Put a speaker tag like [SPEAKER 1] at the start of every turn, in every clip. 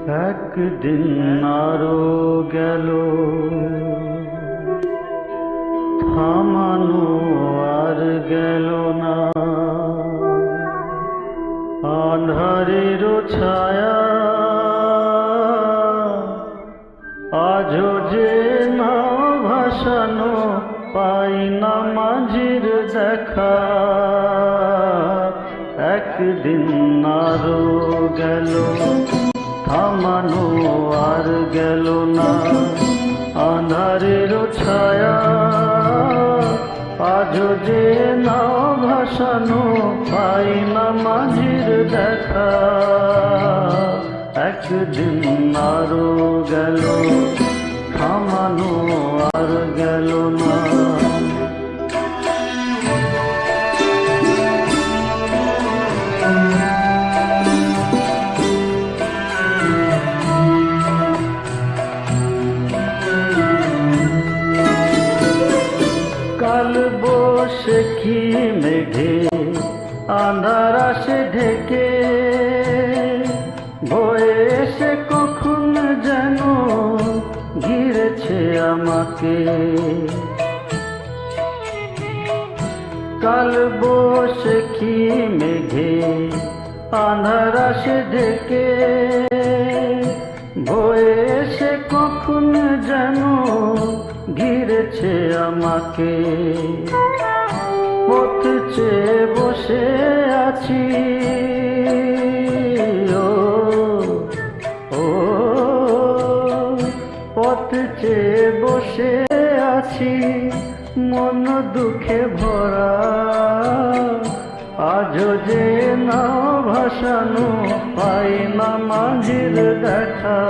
[SPEAKER 1] একদিন আরো গেল, থামানো আর গেল না। আঁধারের ছায়া আজও যে না ভাসানো, পাই না মাঝির দেখা। একদিন আরো গেল, থামানো আর গেল না। আঁধারের ছায়া আজও যে না ভাসানো, পাই না মাঝির দেখা। একদিন আরো গেল, থামানো আর গেল না। কাল বৈশাখী মেঘে আঁধার আসে ঢেকে, বয়ে এসে কখন যেন ঘিরেছে আমাকে। কাল বৈশাখী মেঘে আঁধার আসে ঢেকে, বয়ে এসে কখন যেন ঘিরেছে আমাকে। পথ চেয়ে বসে আছি, ও ও পথ চেয়ে বসে আছি, মন দুঃখে ভরা। আজও যে না ভাসানো, পাই না মাঝির দেখা।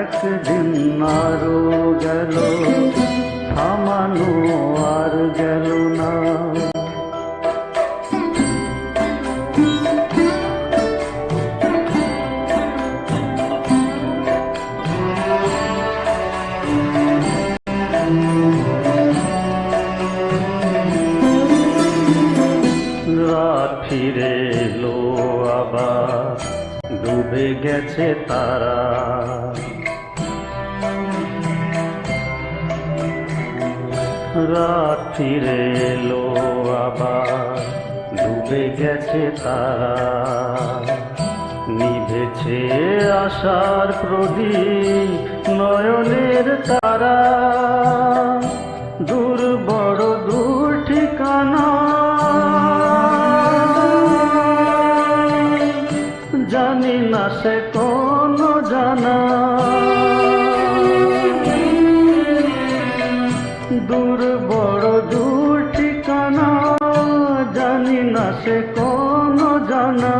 [SPEAKER 1] একদিন আরো গেল, থামানো আর গেল না। রাত ফিরে এলো আবার, ডুবে গেছে তারা। রাত ফিরে এলো আবার, ডুবে গেছে তারা। নিভেছে আশার প্রদীপ, নয়নের তারা। দূর বড় দূর ঠিকানা, জানি না সে কোন জানা। দূর বড় দূর ঠিকানা, জানি না সে কোন জানা।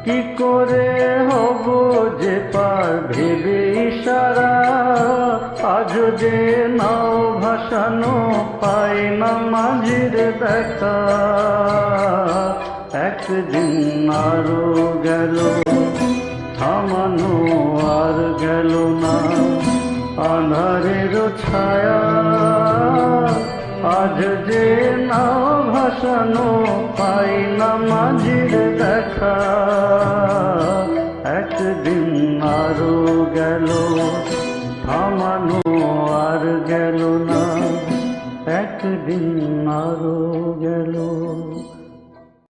[SPEAKER 1] কি করে হব যে পার, ভেবে ইশারা। আজ যে নাও ভাসানো, পাই না মাঝির দেখা। একদিন আরো গেল, থামানো আর গেল না। আঁধারের ছায়া আজ যে না ভাসানো, পাই না মাঝির দেখা। একদিন আরো গেল, থামানো আর গেল না। একদিন আরো গেল।